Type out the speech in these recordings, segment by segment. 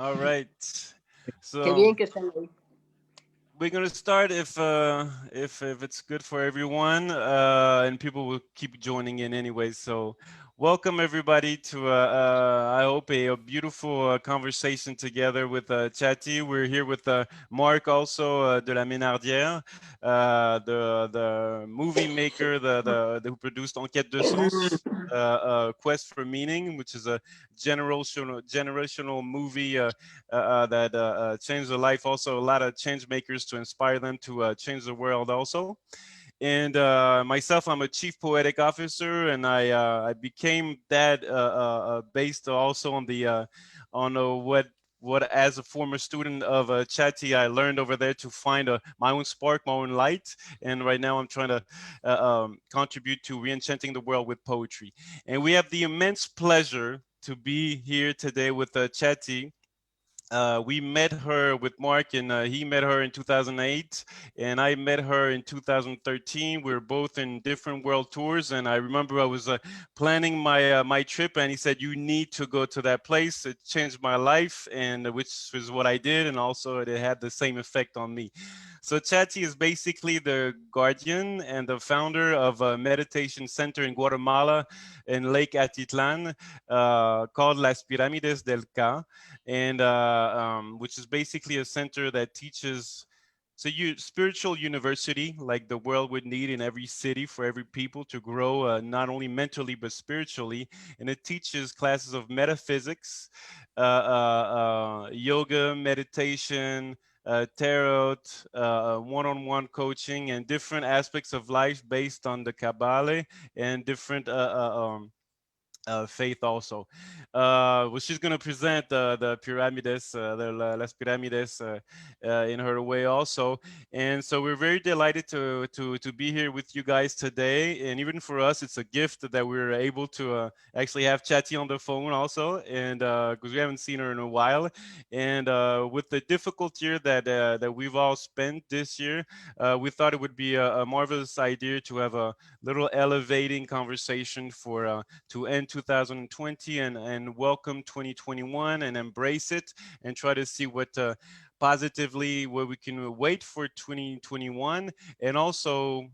All right. Qué So bien que están ahí. we're gonna start if it's good for everyone, and people will keep joining in anyway. So welcome everybody to I hope a beautiful conversation together with Chaty. We're here with Marc also de la Ménardière, the movie maker, the who produced En Quête de Sens. Quest for Meaning, which is a generational movie that changed the life. Also, a lot of change makers to inspire them to change the world. Also, and myself, I'm a chief poetic officer, and I became that based also on the on what as a former student of Chaty I learned over there to find my own spark, my own light, and right now I'm trying to contribute to re-enchanting the world with poetry. And we have the immense pleasure to be here today with Chaty. We met her with Mark, and he met her in 2008, and I met her in 2013. We were both in different world tours, and I remember I was planning my trip, and he said, "You need to go to that place. It changed my life," and which was what I did, and also it had the same effect on me. So Chaty is basically the guardian and the founder of a meditation center in Guatemala, in Lake Atitlan, called Las Pirámides del Ca, and which is basically a center that teaches. So spiritual university, like the world would need in every city for every people to grow, not only mentally but spiritually. And it teaches classes of metaphysics, yoga, meditation, tarot, one-on-one coaching, and different aspects of life based on the Kabbalah and different faith also. Well, she's going to present the pyramides, Las Pirámides, in her way also. And so we're very delighted to be here with you guys today. And even for us, it's a gift that we're able to actually have Chaty on the phone also, and because we haven't seen her in a while. And with the difficult year that we've all spent this year, we thought it would be a marvelous idea to have a little elevating conversation for to end 2020 and welcome 2021 and embrace it and try to see what positively what we can wait for 2021. And also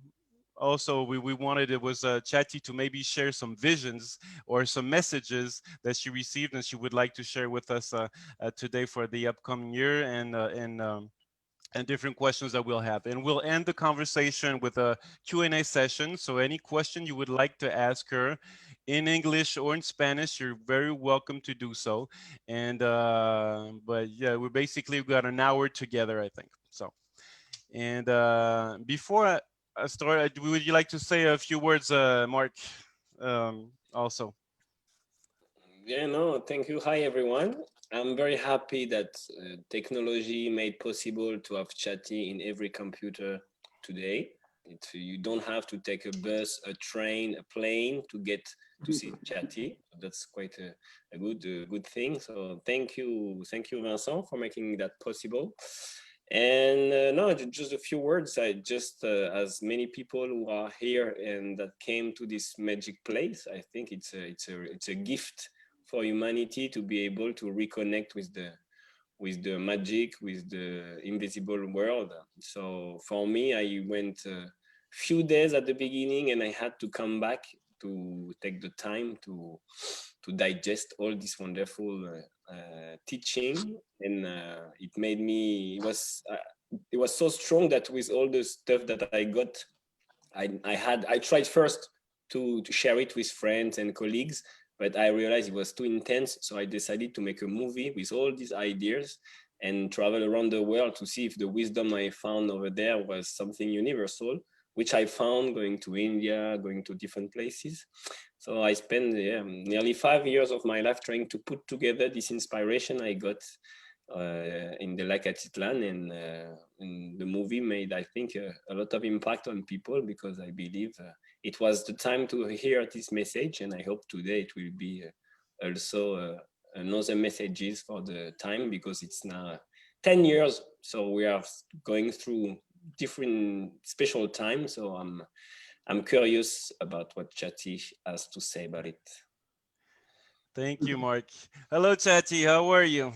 we wanted it was Chaty to maybe share some visions or some messages that she received and she would like to share with us today for the upcoming year, and different questions that we'll have. And we'll end the conversation with a Q&A session. So any question you would like to ask her in English or in Spanish, you're very welcome to do so. And but yeah, we've got an hour together, I think. So, and before I start, would you like to say a few words, Mark, also? Yeah, no, thank you. Hi, everyone. I'm very happy that technology made possible to have Chaty in every computer today. You don't have to take a bus, a train, a plane to get to see Chaty. That's quite a good thing. So thank you, Vincent, for making that possible. And no, just a few words. I just, as many people who are here and that came to this magic place, I think it's a gift for humanity to be able to reconnect with the magic, with the invisible world. So for me, I went a few days at the beginning, and I had to come back to take the time to digest all this wonderful teaching, and it made me. It was so strong that with all the stuff that I got, I tried first to share it with friends and colleagues, but I realized it was too intense. So I decided to make a movie with all these ideas and travel around the world to see if the wisdom I found over there was something universal, which I found going to India, going to different places. So I spent nearly 5 years of my life trying to put together this inspiration I got in the Lake Atitlan, and the movie made, I think, a lot of impact on people, because I believe it was the time to hear this message, and I hope today it will be also another messages for the time, because it's now 10 years, so we are going through different special times. So I'm curious about what Chaty has to say about it. Thank you, Mark. Hello, Chaty. How are you?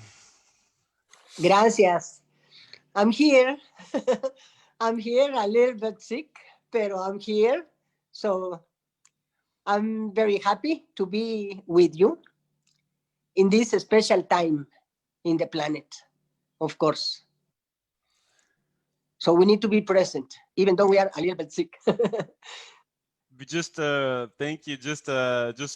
Gracias. I'm here. I'm here a little bit sick, pero I'm here. So I'm very happy to be with you in this special time in the planet, of course. So we need to be present, even though we are a little bit sick. Just thank you. Just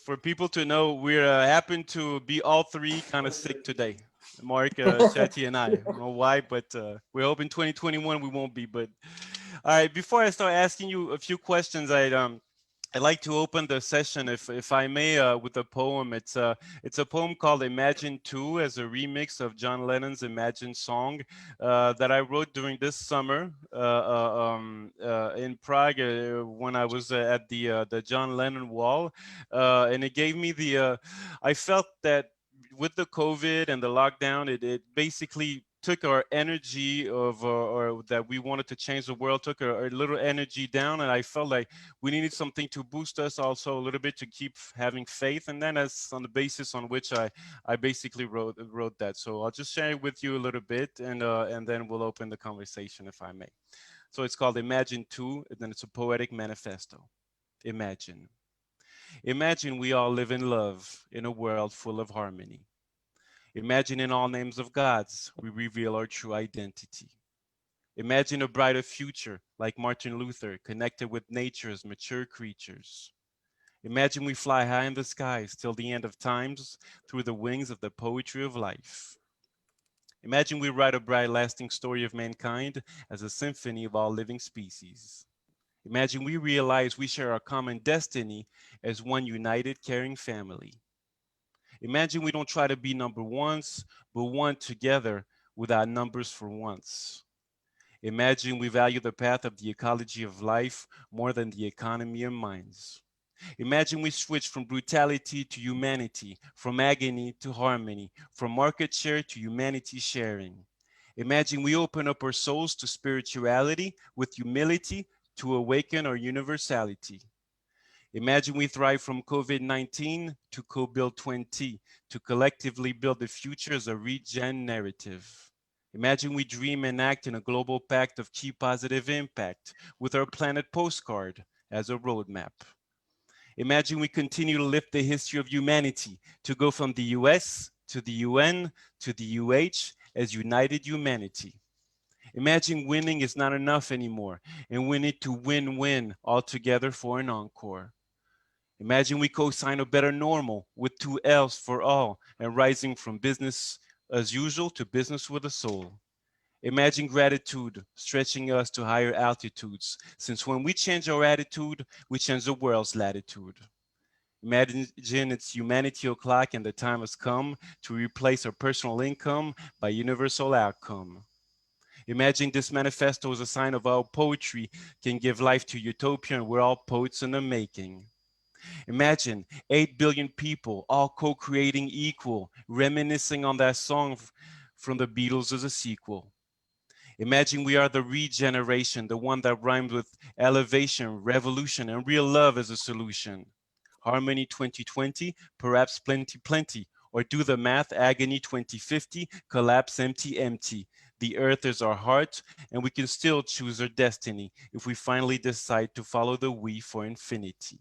for people to know, we're happen to be all three kind of sick today. Mark, Chaty, and I don't know why, but we hope in 2021 we won't be. But all right, before I start asking you a few questions, I'd like to open the session, if I may, with a poem. It's a poem called "Imagine 2" as a remix of John Lennon's "Imagine" song that I wrote during this summer in Prague when I was at the John Lennon wall, and it gave me the. I felt that with the COVID and the lockdown, it basically took our energy of or that we wanted to change the world, took a little energy down, and I felt like we needed something to boost us also a little bit to keep having faith. And then that's on the basis on which I basically wrote that. So I'll just share it with you a little bit, and then we'll open the conversation, if I may. So it's called Imagine 2, and then it's a poetic manifesto. Imagine. Imagine we all live in love in a world full of harmony. Imagine in all names of gods, we reveal our true identity. Imagine a brighter future like Martin Luther, connected with nature as mature creatures. Imagine we fly high in the skies till the end of times through the wings of the poetry of life. Imagine we write a bright, lasting story of mankind as a symphony of all living species. Imagine we realize we share our common destiny as one united, caring family. Imagine we don't try to be number ones, but one together without numbers for once. Imagine we value the path of the ecology of life more than the economy of minds. Imagine we switch from brutality to humanity, from agony to harmony, from market share to humanity sharing. Imagine we open up our souls to spirituality with humility to awaken our universality. Imagine we thrive from COVID-19 to co-build 20, to collectively build the future as a regen narrative. Imagine we dream and act in a global pact of key positive impact with our planet postcard as a roadmap. Imagine we continue to lift the history of humanity to go from the US to the UN to the UH as united humanity. Imagine winning is not enough anymore and we need to win-win all together for an encore. Imagine we co-sign a better normal with 2 L's for all and rising from business as usual to business with a soul. Imagine gratitude stretching us to higher altitudes, since when we change our attitude, we change the world's latitude. Imagine it's humanity o'clock and the time has come to replace our personal income by universal outcome. Imagine this manifesto is a sign of how poetry can give life to utopia and we're all poets in the making. Imagine 8 billion people all co-creating equal, reminiscing on that song from the Beatles as a sequel. Imagine we are the regeneration, the one that rhymes with elevation, revolution, and real love as a solution. Harmony 2020, perhaps plenty, plenty, or do the math, agony 2050, collapse empty, empty. The earth is our heart, and we can still choose our destiny if we finally decide to follow the we for infinity.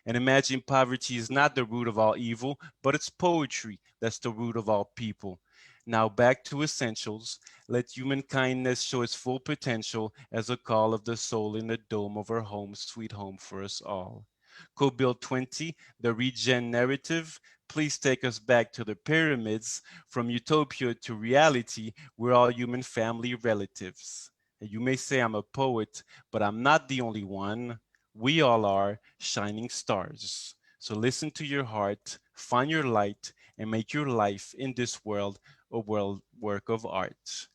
And imagine poverty is not the root of all evil, but it's poetry that's the root of all people. Now back to essentials. Let human kindness show its full potential as a call of the soul in the dome of our home, sweet home for us all. Co-Build 20, the regen narrative. Please take us back to the pyramids. From utopia to reality, we're all human family relatives. And you may say I'm a poet, but I'm not the only one. We all are shining stars. So listen to your heart, find your light, and make your life in this world a world work of art.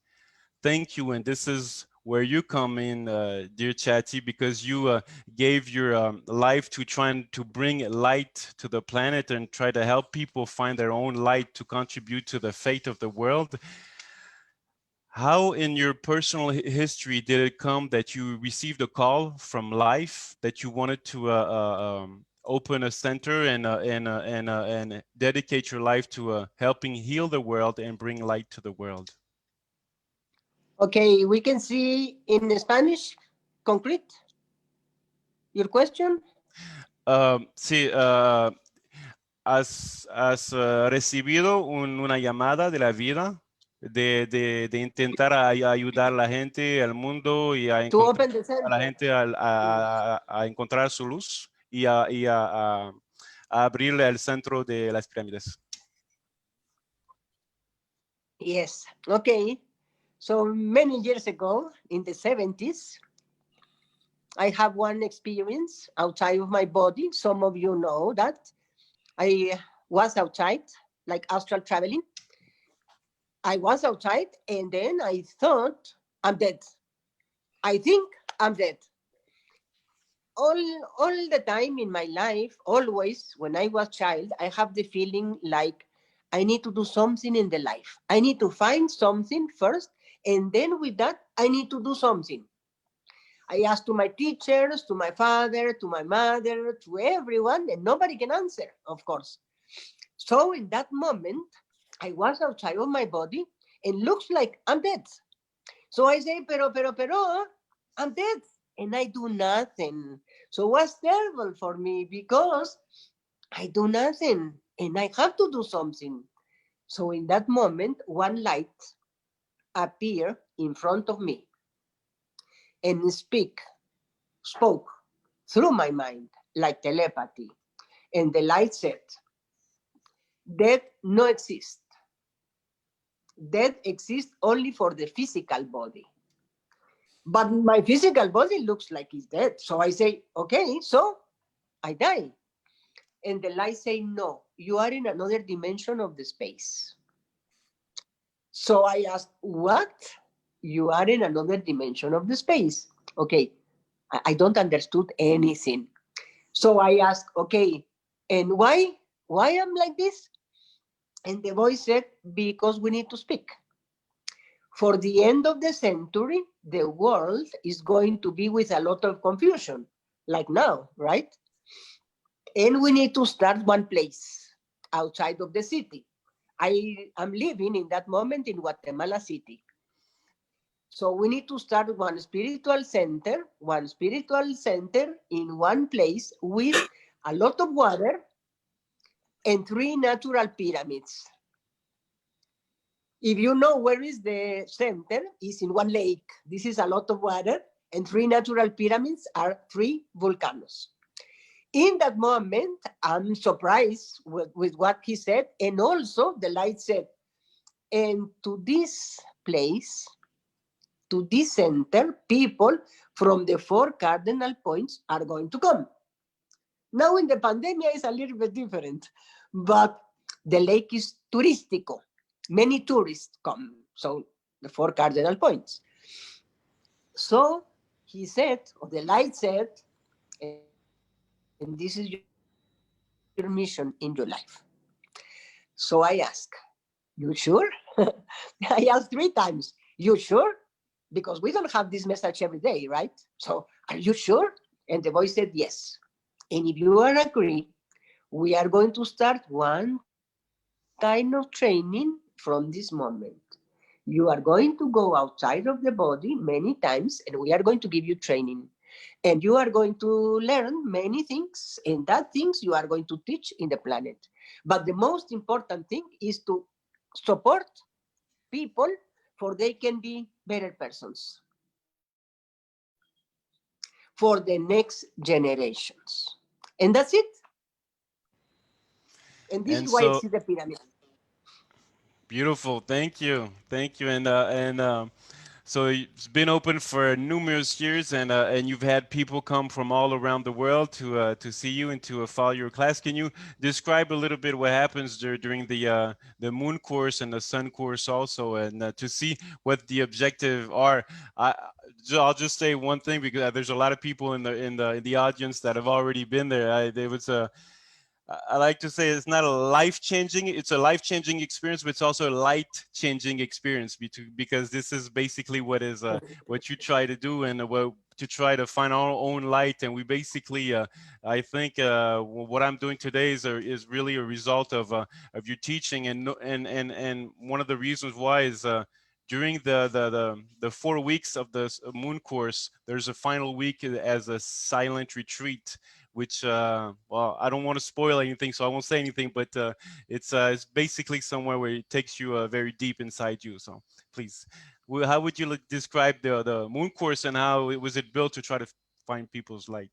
Thank you, and this is where you come in, dear Chaty, because you gave your life to trying to bring light to the planet and try to help people find their own light to contribute to the fate of the world. How in your personal history did it come that you received a call from life that you wanted to open a center and dedicate your life to helping heal the world and bring light to the world. Okay, we can see in Spanish, concrete, your question? Sí, has recibido una llamada de la vida de intentar ayudar a la gente, al mundo y a To encontrar open the a la center. gente a encontrar su luz y a abrirle el centro de las pirámides. Yes, okay. So many years ago, in the 70s, I have one experience outside of my body. Some of you know that. I was outside, like astral traveling. I was outside, and then I thought, I'm dead. I think I'm dead. All the time in my life, always when I was child, I have the feeling like I need to do something in the life. I need to find something first, and then with that, I need to do something. I asked to my teachers, to my father, to my mother, to everyone, and nobody can answer, of course. So in that moment, I was outside of my body and looks like I'm dead. So I say, pero, I'm dead. And I do nothing. So it was terrible for me because I do nothing and I have to do something. So in that moment, one light appeared in front of me and spoke through my mind like telepathy. And the light said, death no exists. Death exists only for the physical body. But my physical body looks like it's dead. So I say, okay, so I die. And the light say, no, you are in another dimension of the space. So I asked, what? You are in another dimension of the space. Okay, I don't understood anything. So I asked, okay, and why I'm like this? And the voice said, because we need to speak. For the end of the century, the world is going to be with a lot of confusion, like now, right? And we need to start one place outside of the city. I am living in that moment in Guatemala City. So we need to start one spiritual center in one place with a lot of water and 3 natural pyramids. If you know where is the center, is in one lake. This is a lot of water, and 3 natural pyramids are 3 volcanoes. In that moment, I'm surprised with what he said, and also the light said, and to this place, to this center, people from the 4 cardinal points are going to come. Now in the pandemic, it's a little bit different, but the lake is turistico. Many tourists come, so the 4 cardinal points. So he said, or the light said, and this is your mission in your life. So I asked, you sure? I asked 3 times, you sure? Because we don't have this message every day, right? So are you sure? And the voice said, yes. And if you are agree, we are going to start one kind of training from this moment. You are going to go outside of the body many times, and we are going to give you training. And you are going to learn many things, and that things you are going to teach in the planet. But the most important thing is to support people for they can be better persons for the next generations. And that's it. And this And is why I so see the pyramid. beautiful. Thank you. Thank you. So it's been open for numerous years, and you've had people come from all around the world to see you and to follow your class. Can you describe a little bit what happens during the moon course and the sun course also, and to see what the objective are? I'll just say one thing because there's a lot of people in the audience that have already been there. I like to say it's not a life-changing, it's a life-changing experience, but it's also a light-changing experience, because this is basically what is what you try to do, and to try to find our own light. And we basically, I think what I'm doing today is really a result of your teaching, and one of the reasons why is during the 4 weeks of the moon course, there's a final week as a silent retreat, which well, I don't want to spoil anything, so I won't say anything, but it's basically somewhere where it takes you very deep inside you. So please, how would you describe the moon course, and how was it built to try to find people's light?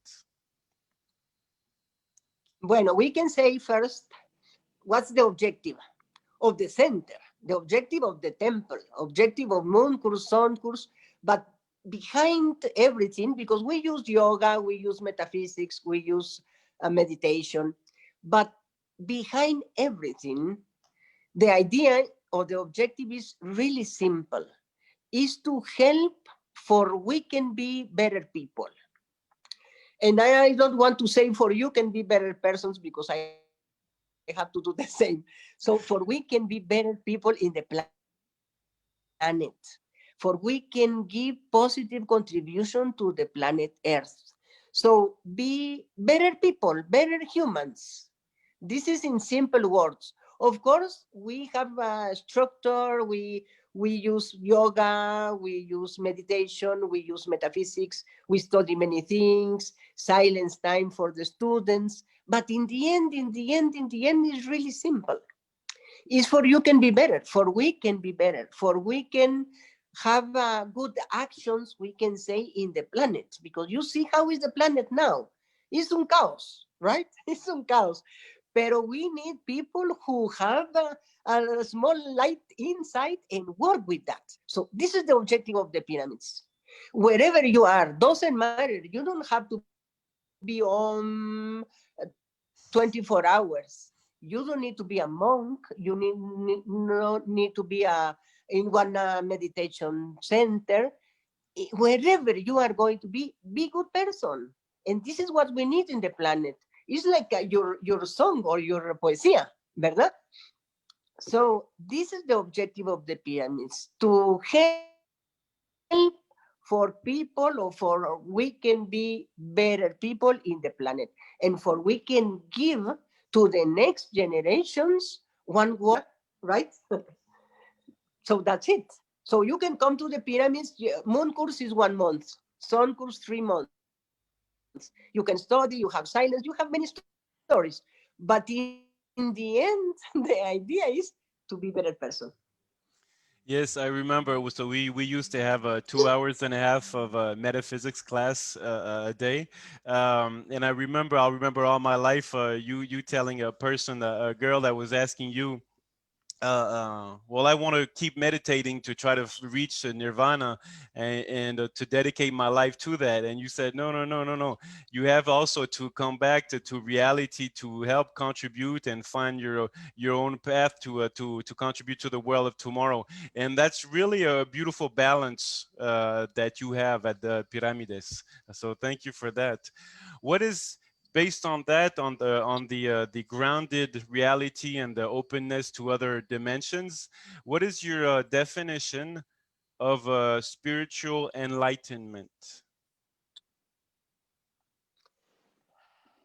Bueno, we can say first, what's the objective of the center, the objective of the temple, objective of moon course, sun course, but behind everything, because we use yoga, we use metaphysics, we use meditation, but behind everything, the idea or the objective is really simple, is to help for we can be better people. And I don't want to say for you can be better persons, because I have to do the same. So for we can be better people in the planet, for we can give positive contribution to the planet Earth. So be better people, better humans. This is in simple words. Of course, we have a structure, we use yoga, we use meditation, we use metaphysics, we study many things, silence time for the students. But in the end, it's really simple. It's for you can be better, for we can be better, for we can have good actions, we can say, in the planet. Because you see how is the planet now? It's un chaos, right? It's un chaos. Pero we need people who have a small light inside and work with that. So this is the objective of the pyramids. Wherever you are, doesn't matter. You don't have to be on 24 hours. You don't need to be a monk. You need to be in one meditation center. Wherever you are going to be good person. And this is what we need in the planet. It's like your song or your poesía, ¿verdad? So this is the objective of the pyramids, to help for people, or for we can be better people in the planet, and for we can give to the next generations one word, right? So that's it. So you can come to the pyramids. Moon course is 1 month, sun course 3 months. You can study, you have silence, you have many stories. But in the end, the idea is to be better person. Yes, I remember. So we used to have 2 hours and a half of metaphysics class a day, and I'll remember all my life you telling a person, a girl that was asking you, well, I want to keep meditating to try to reach nirvana, and to dedicate my life to that. And you said, no. You have also to come back to reality, to help contribute and find your own path to contribute to the world of tomorrow. And that's really a beautiful balance that you have at the Piramides. So thank you for that. What is, based on that, on the grounded reality and the openness to other dimensions, what is your definition of spiritual enlightenment?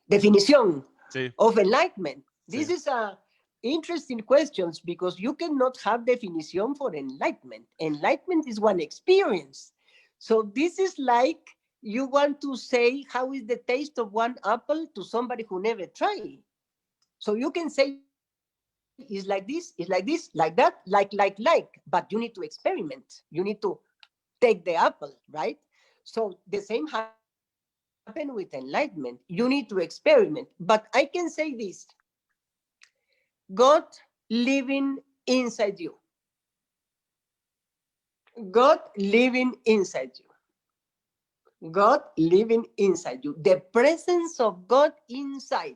Definition Sí. of enlightenment. This Sí. is a interesting questions, because you cannot have definition for enlightenment. Enlightenment is one experience. So this is like you want to say how is the taste of one apple to somebody who never tried. So you can say it's like this, like that, like, but you need to experiment. You need to take the apple, right? So the same happen with enlightenment. You need to experiment. But I can say this: God living inside you. God living inside you. God living inside you. The presence of God inside.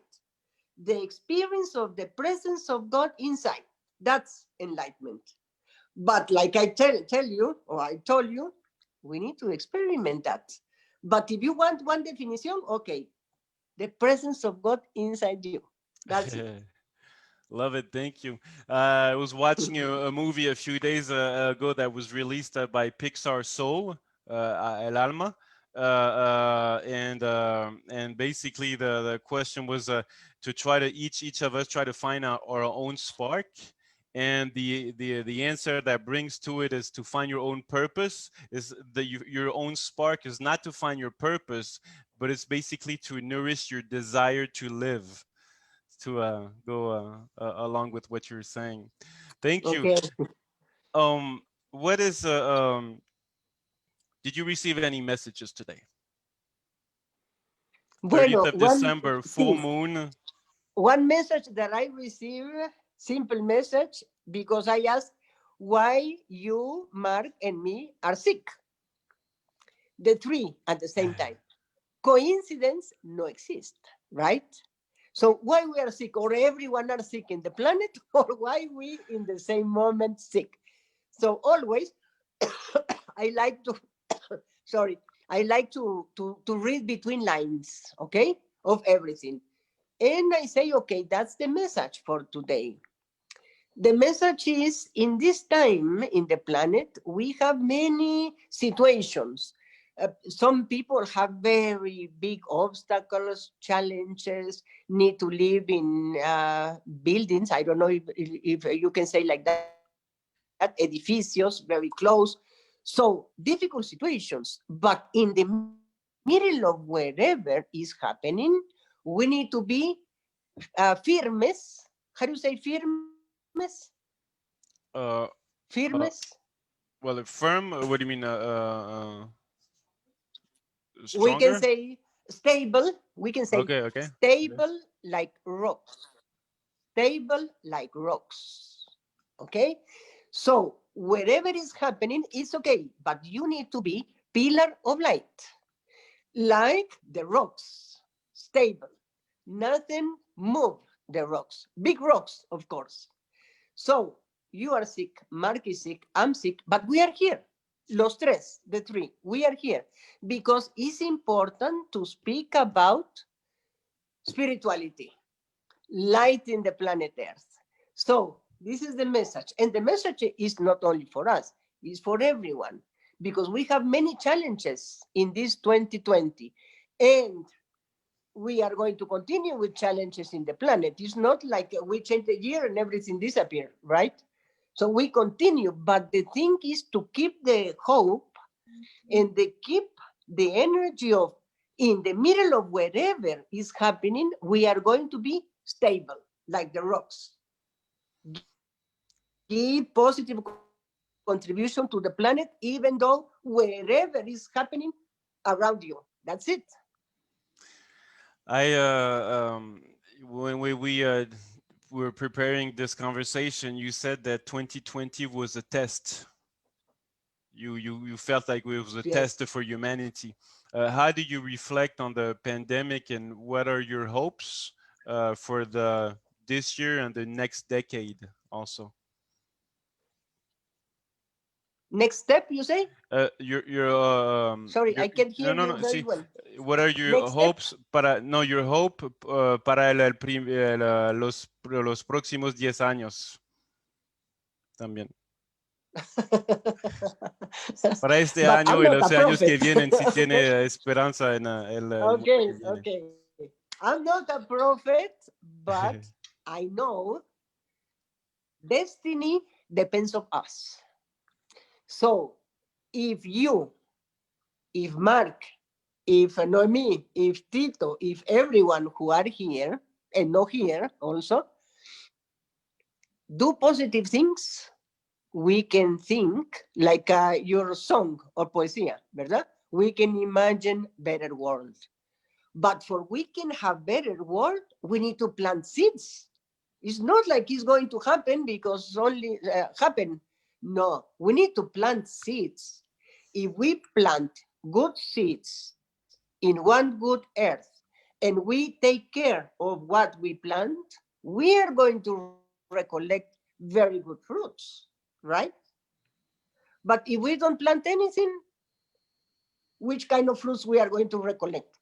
The experience of the presence of God inside. That's enlightenment. But like I tell you, or I told you, we need to experiment that. But if you want one definition, okay, the presence of God inside you. That's it. Love it. Thank you. I was watching a movie a few days ago that was released by Pixar Soul, El Alma. And basically the question was to try to each of us try to find our own spark, and the answer that brings to it is to find your own purpose. Is your own spark is not to find your purpose, but it's basically to nourish your desire to live, to go along with what you're saying. Thank you. Okay. What is did you receive any messages today? Bueno, 30th of December, full sí, moon. one message that I received, simple message, because I asked why you, Mark, and me are sick. The three at the same time. Coincidence no exists, right? So why we are sick, or everyone are sick in the planet, or why we in the same moment sick? So always, I like to, sorry, I like to read between lines, okay, of everything. And I say, okay, that's the message for today. The message is, in this time in the planet, we have many situations. Some people have very big obstacles, challenges, need to live in buildings. I don't know if you can say like that, edificios, very close. So difficult situations. But in the middle of wherever is happening, we need to be firmes. How do you say firmes? Uh, Firmes. well, firm. What do you mean? We can Stronger. say stable. We can say Okay. Okay. Okay. stable like rocks. Stable like rocks. Okay? So wherever is happening, it's okay. But you need to be pillar of light. Like the rocks. Stable. Nothing move the rocks. Big rocks, of course. So you are sick, Mark is sick, I'm sick, but we are here. Los tres, the three, we are here because it's important to speak about spirituality, light in the planet Earth. So this is the message. And the message is not only for us, it's for everyone because we have many challenges in this 2020. And we are going to continue with challenges in the planet. It's not like we change the year and everything disappears, right? So we continue, but the thing is to keep the hope and to keep the energy of in the middle of wherever is happening, we are going to be stable, like the rocks. Give positive contribution to the planet, even though wherever is happening around you. That's it. I when we were preparing this conversation, you said that 2020 was a test. You felt like it was a Yes. test for humanity. How do you reflect on the pandemic, and what are your hopes for the this year and the next decade also? Next step, you say? Sorry, I can no hear no you no very see, well. what are your Next step. hopes para no your hope para los próximos 10 años también, para este But I'm año y not los a años que prophet. vienen, si Okay. tiene esperanza en el mundo Okay, que viene. okay. I'm not a prophet, but I know destiny depends on us. So if you, if Mark, if Noemi, if Tito, if everyone who are here and not here also do positive things, we can think like your song or poesía, ¿verdad? We can imagine better world. But for we can have better world, we need to plant seeds. It's not like it's going to happen because only happen. No, we need to plant seeds. If we plant good seeds in one good earth and we take care of what we plant, we are going to recollect very good fruits, right? But if we don't plant anything, which kind of fruits we are going to recollect?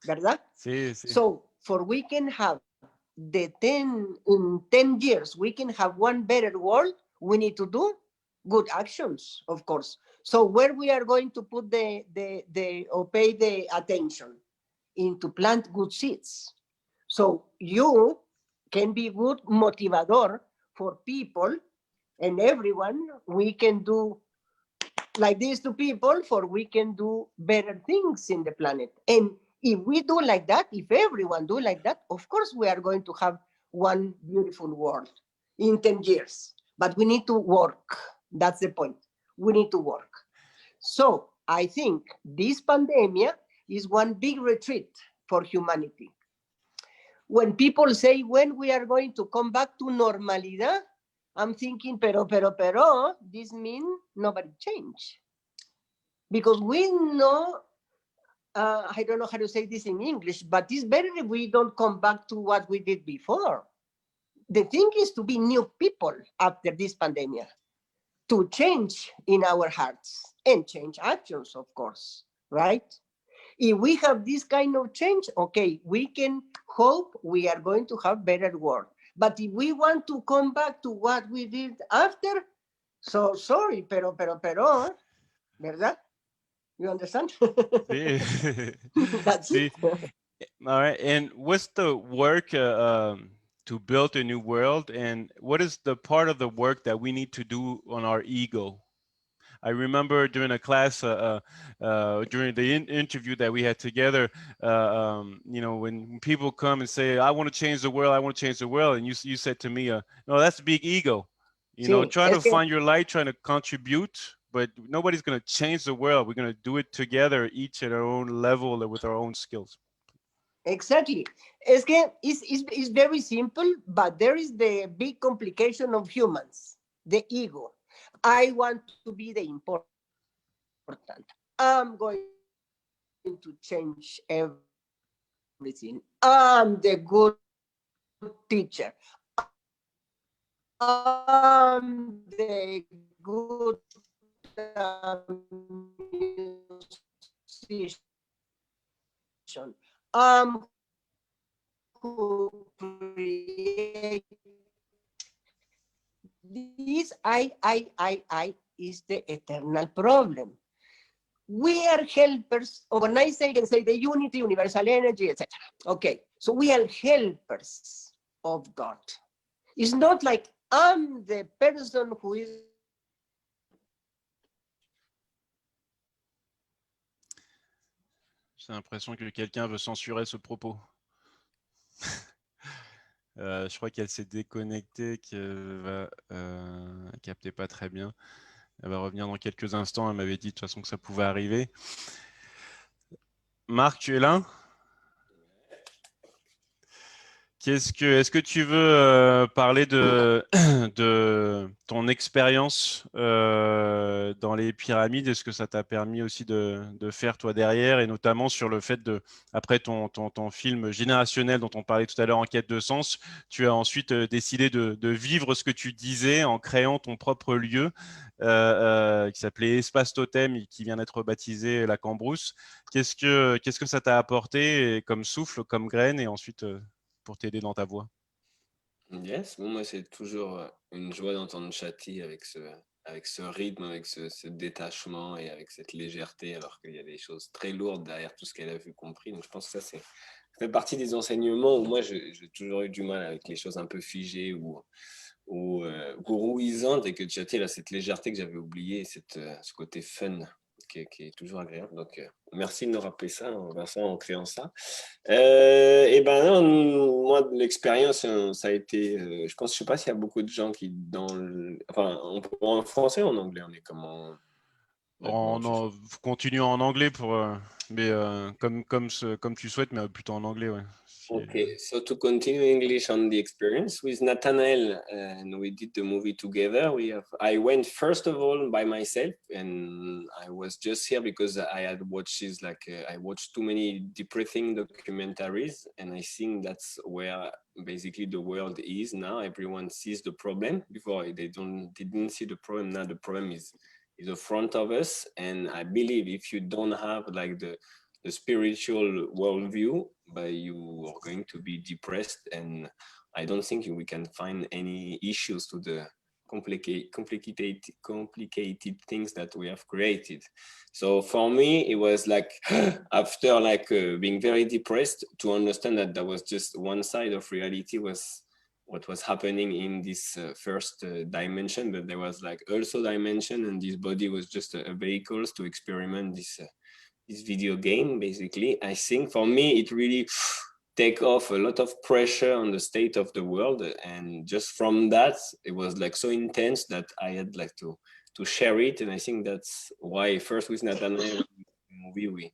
¿verdad? Sí, sí. So for we can have in 10 years, we can have one better world, we need to do good actions, of course. So where we are going to put or pay the attention into plant good seeds. So you can be good motivador for people and everyone. We can do like this to people, for we can do better things in the planet. And if we do like that, if everyone do like that, of course we are going to have one beautiful world in 10 years. But we need to work. That's the point. We need to work. So I think this pandemic is one big retreat for humanity. When people say when we are going to come back to normalidad, I'm thinking, pero, this means nobody change. Because we know, I don't know how to say this in English, but it's better if we don't come back to what we did before. The thing is to be new people after this pandemic, to change in our hearts and change actions, of course, right? If we have this kind of change, okay, we can hope we are going to have better world. But if we want to come back to what we did after, so sorry, pero, ¿verdad? You understand? Sí. That's Sí. it. All right. And what's the work to build a new world? And what is the part of the work that we need to do on our ego? I remember during a class, during the interview that we had together, you know, when people come and say, I want to change the world, I want to change the world. And you said to me, no, that's big ego. You know, Sí, trying to es que, find your light, trying to contribute, but nobody's going to change the world. We're going to do it together, each at our own level with our own skills. exactly. Es que it's very simple, but there is the big complication of humans, the ego. I want to be the important. I'm going to change everything. I'm the good teacher. I'm the good musician. I'm who create this. I is the eternal problem. We are helpers, or when I say, the unity, universal energy, etc. Okay, so we are helpers of God. It's not like I'm the person who is. J'ai l'impression que quelqu'un veut censurer ce propos. Je crois qu'elle s'est déconnectée, qu'elle va capter pas très bien. Elle va revenir dans quelques instants. Elle m'avait dit de toute façon que ça pouvait arriver. Marc, tu es là? Est-ce que tu veux parler de, de ton expérience dans les pyramides? Est-ce que ça t'a permis aussi de faire toi derrière, et notamment sur le fait de, après ton film générationnel dont on parlait tout à l'heure, En Quête de Sens, tu as ensuite décidé de vivre ce que tu disais en créant ton propre lieu qui s'appelait Espace Totem et qui vient d'être baptisé La Cambrousse. Qu'est-ce que ça t'a apporté comme souffle, comme graine, et ensuite pour t'aider dans ta voix? Yes, bon, moi c'est toujours une joie d'entendre Chaty avec ce rythme, avec ce détachement et avec cette légèreté, alors qu'il y a des choses très lourdes derrière tout ce qu'elle a vu compris. Donc je pense que ça fait partie des enseignements où moi j'ai toujours eu du mal avec les choses un peu figées ou gourouisantes, et que Chaty a cette légèreté que j'avais oubliée, ce côté fun qui est toujours agréable. Donc merci de nous rappeler ça, Vincent, en créant ça. Et ben non, moi l'expérience ça a été, je sais pas s'il y a beaucoup de gens qui enfin en français ou en anglais, on est comment Continue en anglais mais comme tu souhaites, mais plutôt en anglais, ouais. Okay, so to continue English on the experience with Nathanael, and we did the movie together. I went first of all by myself, and I was just here because I had watched I watched too many depressing documentaries, and I think that's where basically the world is now. Everyone sees the problem. Before they didn't see the problem. Now the problem is in front of us, and I believe if you don't have like the a spiritual worldview, but you are going to be depressed. And I don't think we can find any issues to the complicated things that we have created. So for me, it was like after being very depressed, to understand that there was just one side of reality was what was happening in this first dimension, but there was like also dimension, and this body was just a vehicle to experiment this video game. Basically, I think for me it really take off a lot of pressure on the state of the world, and just from that it was like so intense that I had like to share it. And I think that's why first with Nathanael movie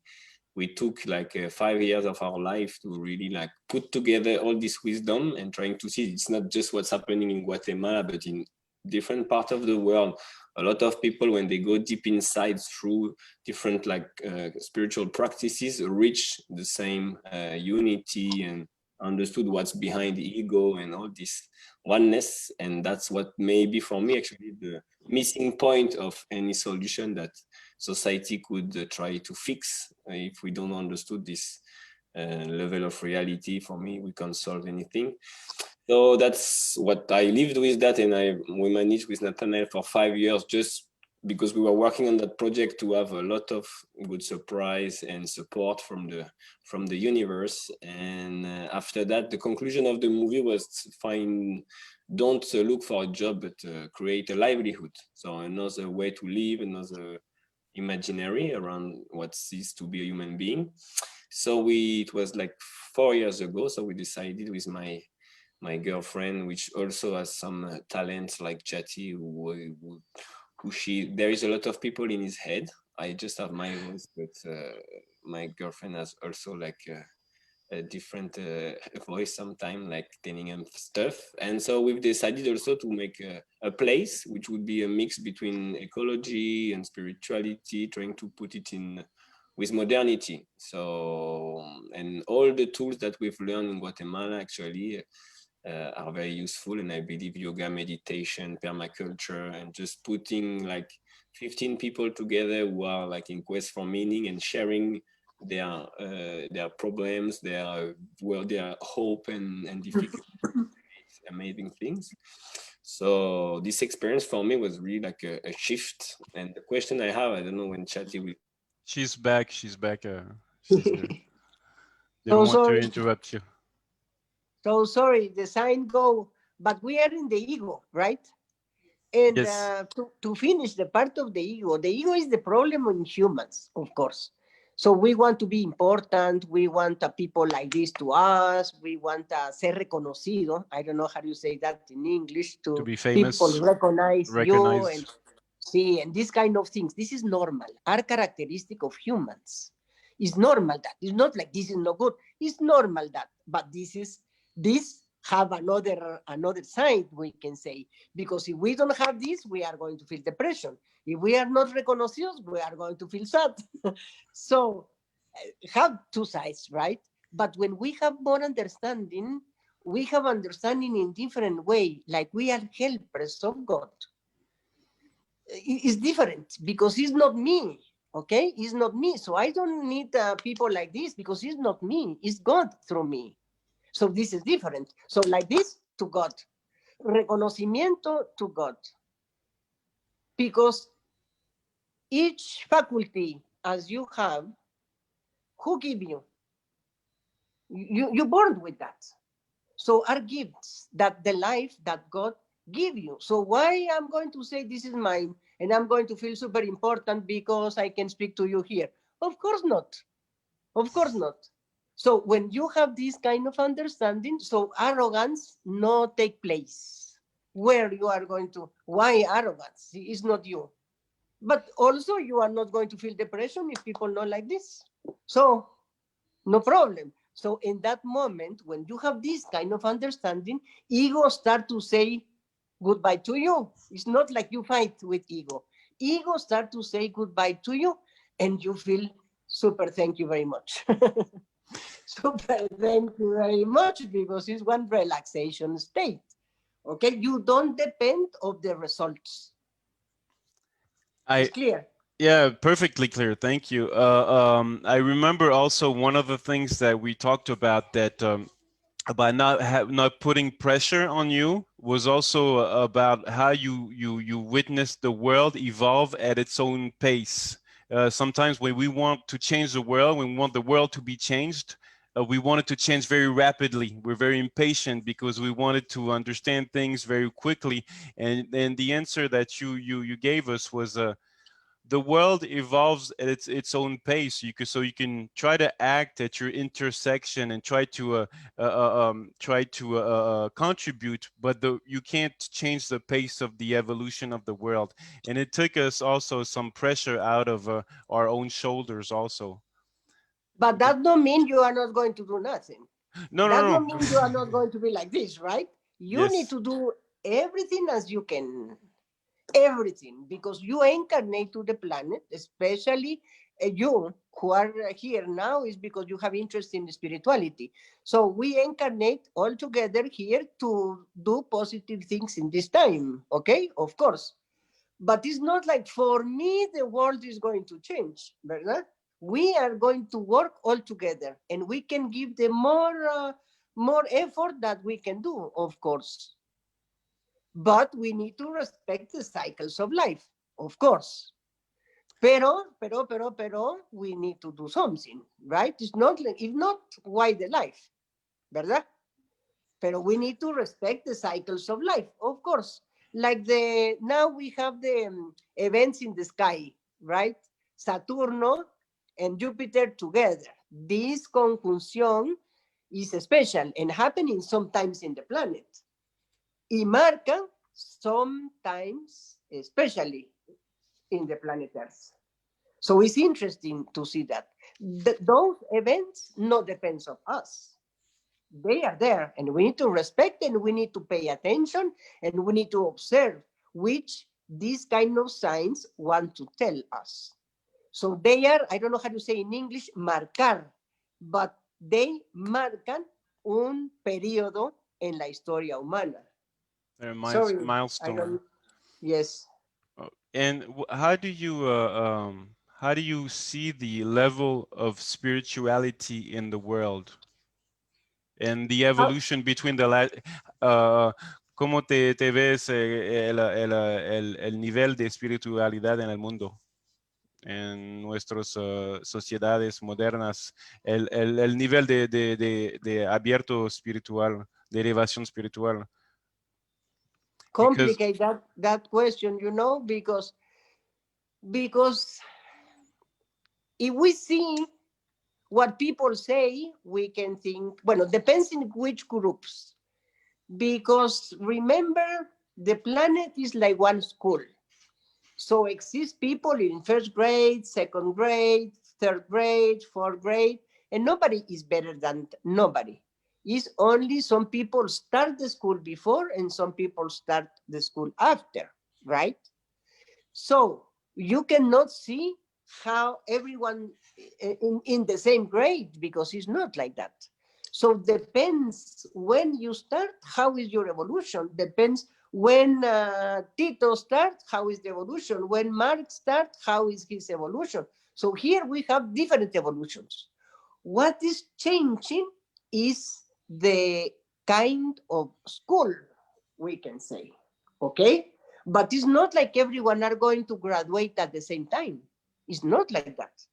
we took like 5 years of our life to really like put together all this wisdom and trying to see it's not just what's happening in Guatemala, but in different parts of the world. A lot of people, when they go deep inside through different spiritual practices, reach the same unity and understood what's behind the ego and all this oneness. And that's what maybe for me actually the missing point of any solution that society could try to fix. If we don't understood this level of reality, for me we can't solve anything. So that's what I lived with that, and we managed with Nathanael for 5 years, just because we were working on that project to have a lot of good surprise and support from the universe. And after that, the conclusion of the movie was don't look for a job, but create a livelihood. So another way to live, another imaginary around what is to be a human being. So it was like 4 years ago. So we decided with my girlfriend, which also has some talents like Chaty, there is a lot of people in his head. I just have my voice, but my girlfriend has also like a different voice sometimes, like telling him stuff. And so we've decided also to make a place which would be a mix between ecology and spirituality, trying to put it in with modernity. So, and all the tools that we've learned in Guatemala actually are very useful. And I believe yoga, meditation, permaculture, and just putting like 15 people together who are like in quest for meaning and sharing their problems, their hope and difficulties, amazing things. So this experience for me was really like a shift. And the question I have, I don't know when Chaty will. She's back. She's back. She's good. They So don't want to sorry. interrupt you. So sorry, the sign go, but we are in the ego, right? And Yes. to finish the part of the ego is the problem in humans, of course. So we want to be important. We want people like this to us. We want ser reconocido. I don't know how you say that in English. To be people famous, recognize you recognized. and see, and this kind of things. This is normal. Are characteristic of humans. It's normal that. It's not like this is not good. It's normal that. But this have another side, we can say, because if we don't have this, we are going to feel depression. If we are not recognized, we are going to feel sad. So have two sides, right? But when we have more understanding, we have understanding in different way, like we are helpers of God. It's different because it's not me, okay? It's not me. So I don't need people like this because it's not me. It's God through me. So this is different. So like this to God, reconocimiento to God. Because each faculty as you have, who give you? You're born with that. So are gifts that the life that God give you. So why I'm going to say this is mine and I'm going to feel super important because I can speak to you here? Of course not. Of course not. So when you have this kind of understanding, so arrogance no take place. Where you are going to, why arrogance? It's not you. But also you are not going to feel depression if people know like this. So no problem. So in that moment, when you have this kind of understanding, ego start to say goodbye to you. It's not like you fight with ego. Ego start to say goodbye to you and you feel super, thank you very much. Super, thank you very much, because it's one relaxation state. Okay, you don't depend of the results. It's clear. Yeah, perfectly clear. Thank you. I remember also one of the things that we talked about that about not putting pressure on you was also about how you witness the world evolve at its own pace. Sometimes when we want to change the world, when we want the world to be changed, we want it to change very rapidly. We're very impatient because we wanted to understand things very quickly. And the answer that you gave us was the world evolves at its own pace. So you can try to act at your intersection and try to contribute, but you can't change the pace of the evolution of the world. And it took us also some pressure out of our own shoulders also. But that don't mean you are not going to do nothing. No, That no, don't no. mean you are not going to be like this, right? You need Yes. to do everything as you can, everything, because you incarnate to the planet, especially you who are here now is because you have interest in spirituality. So we incarnate all together here to do positive things in this time, okay? Of course. But it's not like for me the world is going to change, ¿verdad? We are going to work all together, and we can give the more effort that we can do, of course. But we need to respect the cycles of life, of course. Pero, we need to do something, right? It's not like, if not, why the life, ¿verdad? Pero we need to respect the cycles of life, of course. Like now we have the events in the sky, right? Saturno and Jupiter together. This conjunction is special and happening sometimes in the planet. Y marca sometimes, especially in the planet Earth. So it's interesting to see that. Those events not depends on us. They are there, and we need to respect, and we need to pay attention, and we need to observe which these kind of signs want to tell us. So they are, I don't know how to say in English, marcar, but they marcan un periodo en la historia humana. They're a Sorry, I milestone. don't, yes. And how do you see the level of spirituality in the world and the How, evolution between ¿cómo te ves el nivel de espiritualidad en el mundo, en nuestras sociedades modernas, el nivel de abierto espiritual, de elevación espiritual? Because complicate that question, because if we see what people say, we can think, well, depends in which groups. Because remember, the planet is like one school. So exist people in first grade, second grade, third grade, fourth grade, and nobody is better than nobody. It's only some people start the school before and some people start the school after, right? So you cannot see how everyone in the same grade because it's not like that. So depends when you start, how is your evolution? Depends when Tito start, how is the evolution? When Mark start, how is his evolution? So here we have different evolutions. What is changing is the kind of school, we can say, okay? But it's not like everyone are going to graduate at the same time. It's not like that.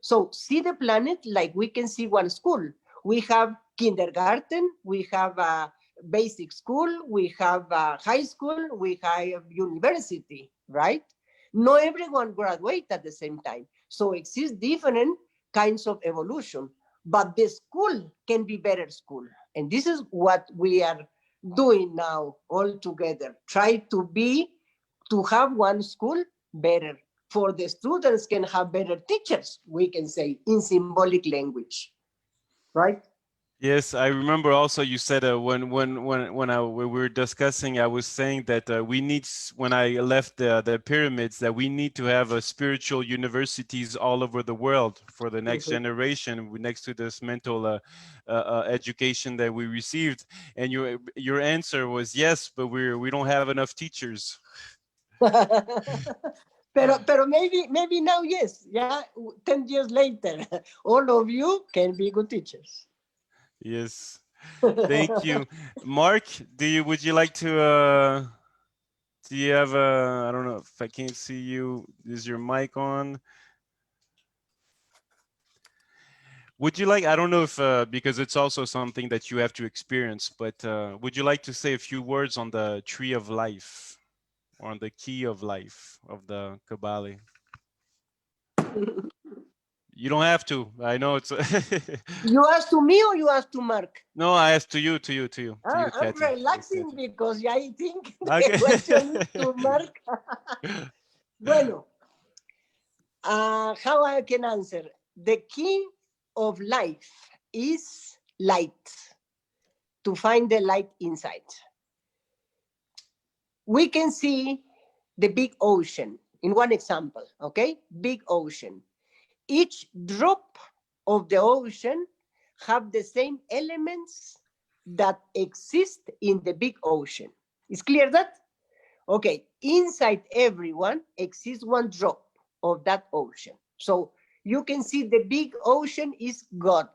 So see the planet like we can see one school. We have kindergarten, we have a basic school, we have a high school, we have university, right? Not everyone graduate at the same time. So exist different kinds of evolution, but the school can be better school. And this is what we are doing now all together. Try to have one school better for the students can have better teachers, we can say in symbolic language, right? yes, I remember also you said when we were discussing, I was saying that we need, when I left the pyramids, that we need to have spiritual universities all over the world for the next generation, next to this mental education that we received. And your answer was yes, but we don't have enough teachers. Pero maybe now, yes. Yeah, 10 years later, all of you can be good teachers. Yes. Thank you. Mark, would you like to do you have I don't know if I can't see you. Is your mic on? Would you like, I don't know if, because it's also something that you have to experience, but would you like to say a few words on the tree of life or on the key of life of the Kabbalah? You don't have to. I know it's. You asked to me or you asked to Mark? No, I asked to you, I'm Chaty. relaxing because I think the Okay. question is to Mark. Bueno, how I can answer? The key of life is light, to find the light inside. We can see the big ocean in one example, okay? Big ocean. Each drop of the ocean have the same elements that exist in the big ocean. Is clear that? Okay, inside everyone exists one drop of that ocean. So you can see the big ocean is God.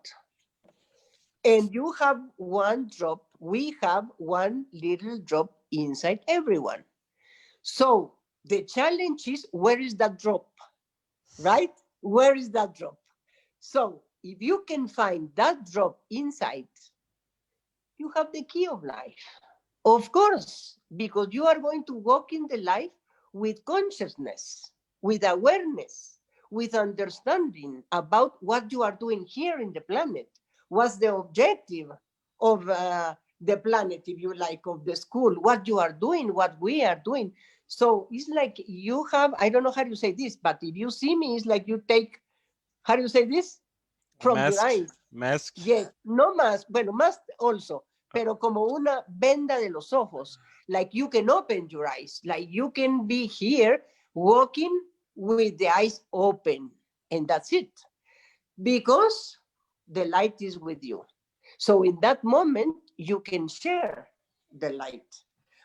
And you have one drop, we have one little drop inside everyone. So the challenge is, where is that drop, right? Where is that drop? So if you can find that drop inside, you have the key of life. Of course, because you are going to walk in the life with consciousness, with awareness, with understanding about what you are doing here in the planet. What's the objective of the planet, if you like, of the school, what you are doing, what we are doing. So it's like you have, I don't know how you say this, but if you see me, it's like you take, how do you say this? From Mask. your eyes. Mask. Yes, no mask, bueno, mask also, pero como una venda de los ojos. Like you can open your eyes, like you can be here walking with the eyes open, and that's it. Because the light is with you. So in that moment, you can share the light.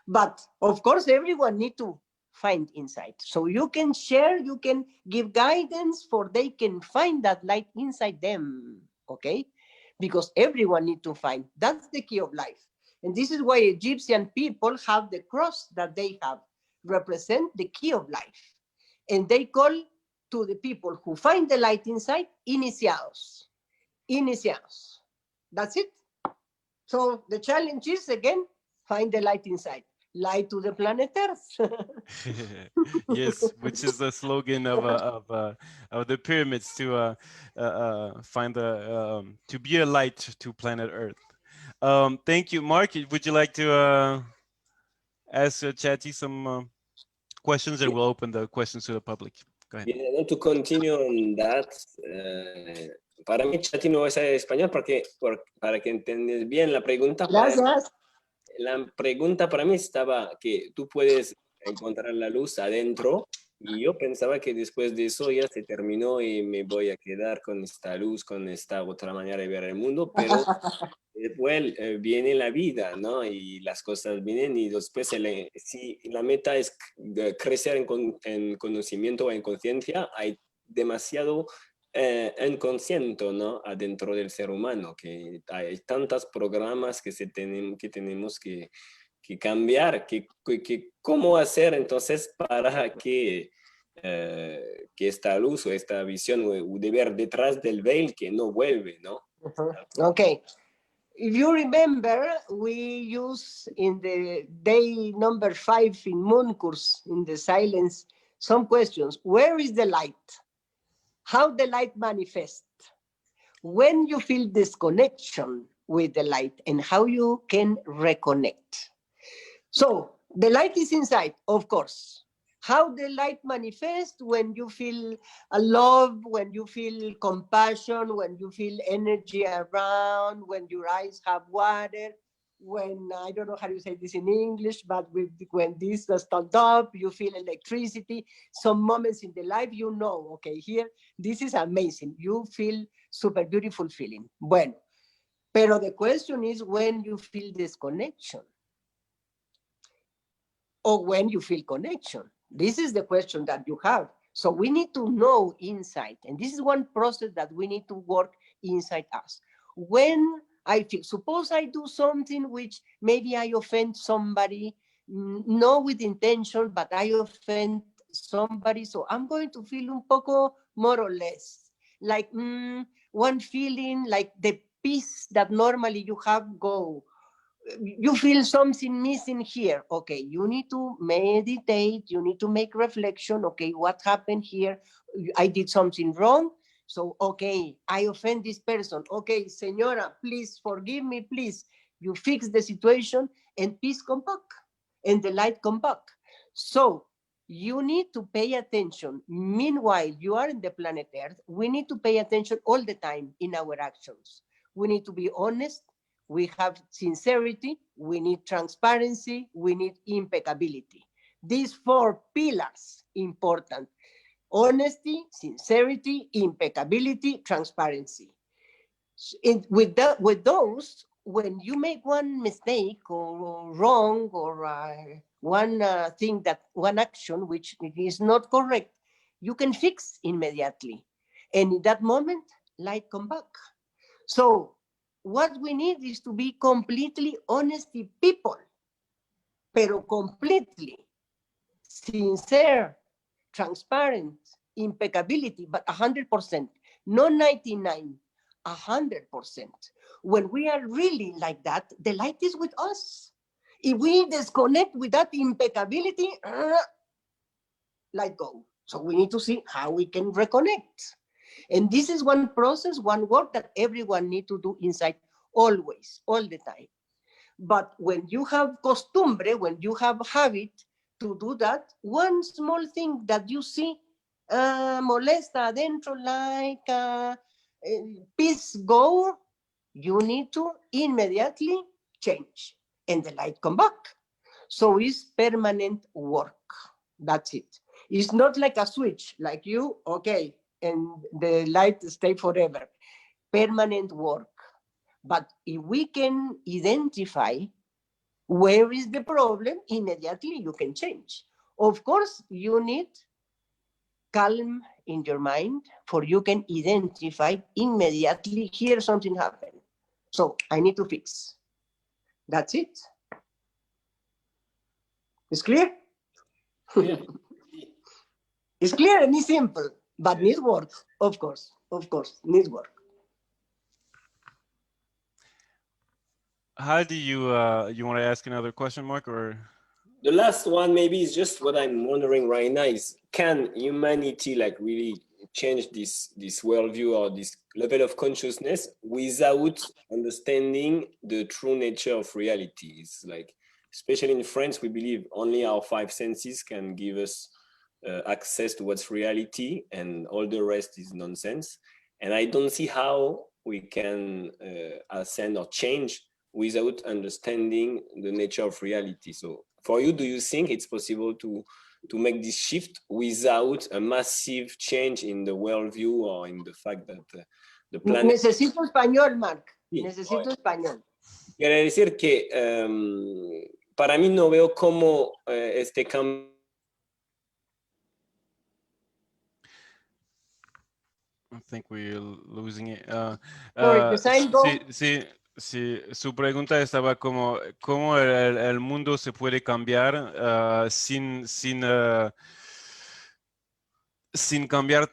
But of course, everyone needs to find inside. So you can share, you can give guidance for they can find that light inside them, okay? Because everyone needs to find. That's the key of life. And this is why Egyptian people have the cross that they have, represent the key of life. And they call to the people who find the light inside, iniciados. Iniciados. That's it. So the challenge is, again, find the light inside. Light to the planet Earth. Yes, which is the slogan of the pyramids, to find to be a light to planet Earth. Thank you, Mark. Would you like to ask Chaty some questions, and we'll open the questions to the public? Go ahead. Yeah, to continue on that, para mí Chaty no va a ser español para que entiendas bien la pregunta. Gracias. La pregunta para mí estaba que tú puedes encontrar la luz adentro, y yo pensaba que después de eso ya se terminó y me voy a quedar con esta luz, con esta otra manera de ver el mundo, pero después viene la vida, ¿no? Y las cosas vienen, y después si la meta es crecer en conocimiento o en conciencia, hay demasiado inconsciente, ¿no? Adentro del ser humano, que hay tantos programas que tenemos que cambiar, cómo hacer entonces para que esta luz o esta visión de ver detrás del veil que no vuelve, ¿no? Okay. If you remember, we use in the day number 5 in Moon course, in the silence, some questions. Where is the light? How the light manifests? When you feel disconnection with the light, and how you can reconnect. So the light is inside, of course. How the light manifests? When you feel love, when you feel compassion, when you feel energy around, when your eyes have water, when, I don't know how you say this in English, but when this stand up, you feel electricity. Some moments in the life, you know, okay, here, this is amazing. You feel super beautiful feeling. Bueno, pero the question is when you feel disconnection, or when you feel connection. This is the question that you have. So we need to know inside. And this is one process that we need to work inside us. When I feel, suppose I do something which maybe I offend somebody, not with intention, but I offend somebody. So I'm going to feel un poco more or less like one feeling like the peace that normally you have go. You feel something missing here. Okay, you need to meditate. You need to make reflection. Okay, what happened here? I did something wrong. So, okay, I offend this person. Okay, señora, please forgive me, please. You fix the situation and peace come back and the light come back. So you need to pay attention. Meanwhile, you are in the planet Earth. We need to pay attention all the time in our actions. We need to be honest. We have sincerity, we need transparency, we need impeccability. These 4 pillars, important. Honesty, sincerity, impeccability, transparency. With those, when you make one mistake or wrong or one action which is not correct, you can fix immediately. And in that moment, light come back. So what we need is to be completely honest people, pero completely sincere, transparent, impeccability, but 100%, not 99, 100%. When we are really like that, the light is with us. If we disconnect with that impeccability, light go. So we need to see how we can reconnect. And this is one process, one work that everyone needs to do inside always, all the time. But when you have costumbre, when you have habit to do that, one small thing that you see molesta adentro, like peace go, you need to immediately change and the light come back. So it's permanent work. That's it. It's not like a switch, like you, okay, and the light stay forever. Permanent work. But if we can identify where is the problem, immediately you can change. Of course, you need calm in your mind for you can identify immediately here something happened. So I need to fix. That's it. It's clear? Yeah. It's clear and it's simple, but needs work, of course, needs work. How do you want to ask another question, Marc, or? The last one maybe is just what I'm wondering right now is, can humanity like really change this worldview or this level of consciousness without understanding the true nature of reality? It's like, especially in France, we believe only our 5 senses can give us access to what's reality, and all the rest is nonsense. And I don't see how we can ascend or change without understanding the nature of reality. So for you, do you think it's possible to make this shift without a massive change in the worldview or in the fact that the planet... Necesito español, Marc. Sí, Necesito español. Quiere decir que para mí no veo cómo este cambio... I think we're losing it. Sorry, the sign go. Sí, su pregunta estaba como cómo el mundo se puede cambiar sin cambiar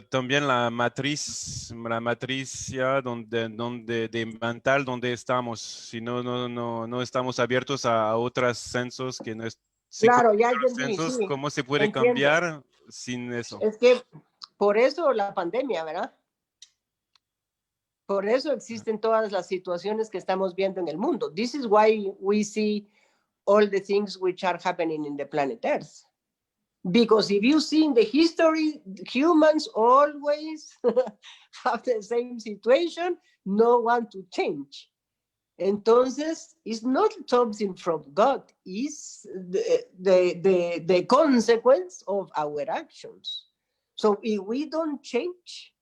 también la matriz ya de mental donde estamos. Si no estamos abiertos a otros sensos que no es. Claro, ya entendí, sensos, sí. ¿cómo se puede Entiendo. cambiar sin eso? Es que por eso la pandemia, ¿verdad? Por eso existen todas las situaciones que estamos viendo en el mundo. This is why we see all the things which are happening in the planet Earth. Because if you see in the history, humans always have the same situation, no one to change. Entonces, it's not something from God, it's the consequence of our actions. So if we don't change,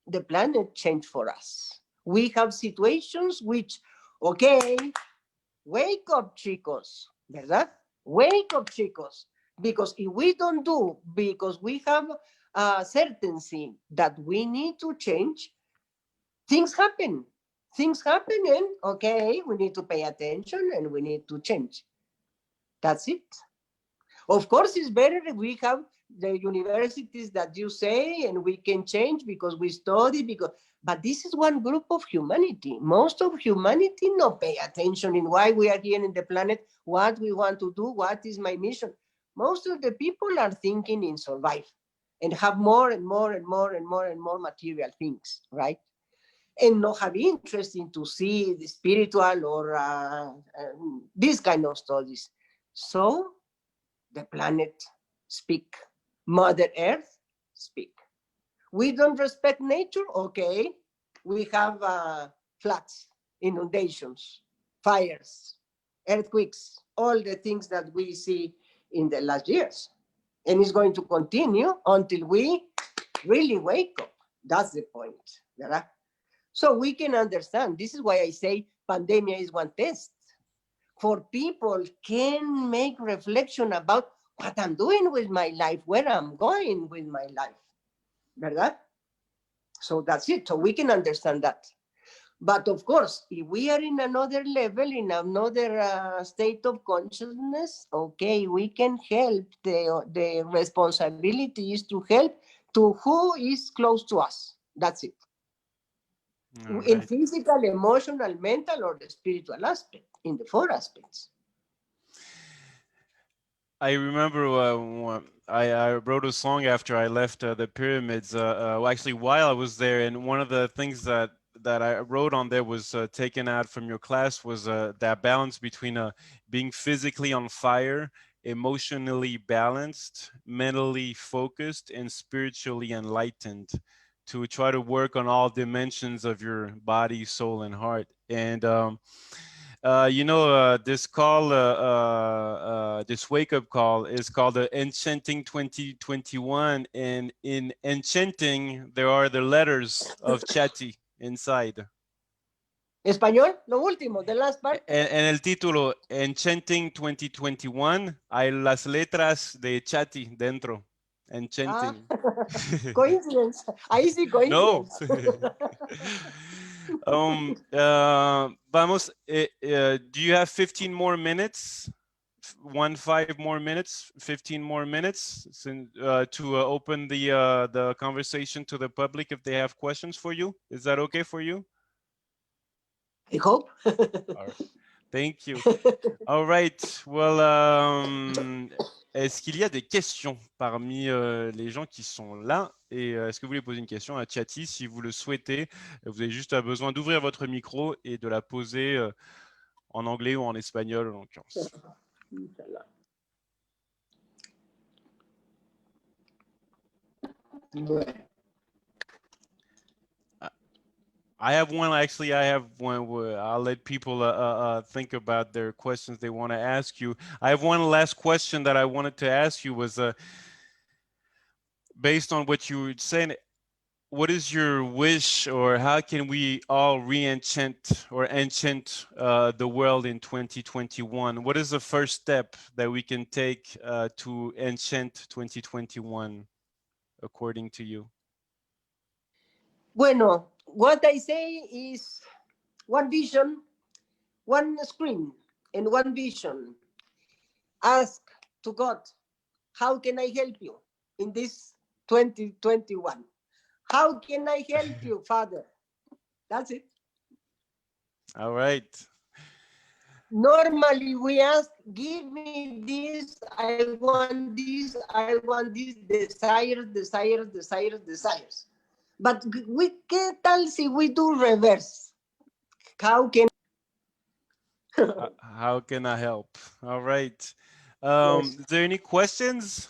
the planet change for us. We have situations which, okay, wake up, chicos, ¿verdad? Wake up, chicos. Because if we don't do, because we have a certainty that we need to change, things happen. Things happen, and okay, we need to pay attention and we need to change. That's it. Of course, it's better if we have the universities that you say, and we can change because we study, but this is one group of humanity. Most of humanity no pay attention in why we are here in the planet, what we want to do, what is my mission. Most of the people are thinking in survive and have more and more and more and more and more material things, right? And not have interest in to see the spiritual or this kind of studies. So the planet speak, Mother Earth speak. We don't respect nature, okay. We have floods, inundations, fires, earthquakes, all the things that we see in the last years. And it's going to continue until we really wake up. That's the point. Right? So we can understand. This is why I say pandemia is one test. For people can make reflection about what I'm doing with my life, where I'm going with my life. ¿Verdad? So that's it. So we can understand that. But of course, if we are in another level, in another state of consciousness, okay, we can help. The responsibility is to help to who is close to us. That's it. Right. In physical, emotional, mental, or the spiritual aspect, in the 4 aspects. I remember I wrote a song after I left the pyramids, actually while I was there, and one of the things that I wrote on there was taken out from your class was that balance between being physically on fire, emotionally balanced, mentally focused, and spiritually enlightened, to try to work on all dimensions of your body, soul, and heart. And you know, this call, this wake-up call is called the Enchanting 2021, and in Enchanting there are the letters of Chaty inside. Español, lo último, the last part. En el título Enchanting 2021 hay las letras de Chaty dentro. Enchanting. Coincidence. Ahí sí coincidence. No. Vamos, do you have 15 more minutes? 5 more minutes, 15 more minutes to open the conversation to the public if they have questions for you? Is that okay for you? I hope. All right. Thank you. All right. Well, est-ce qu'il y a des questions parmi les gens qui sont là? Et est-ce que vous voulez poser une question à Chaty? Si vous le souhaitez, vous avez juste besoin d'ouvrir votre micro et de la poser en anglais ou en espagnol en l'occurrence. I have one, actually. I have one where I'll let people think about their questions they want to ask you. I have one last question that I wanted to ask you was based on what you were saying. What is your wish, or how can we all re-enchant or enchant the world in 2021? What is the first step that we can take to enchant 2021, according to you? Bueno, what I say is one vision, one screen, and one vision. Ask to God, how can I help you in this 2021? How can I help you, Father? That's it. All right. Normally we ask, give me this, I want this, desires. But ¿qué tal si we do reverse? How can I help? All right. Yes. Is there any questions?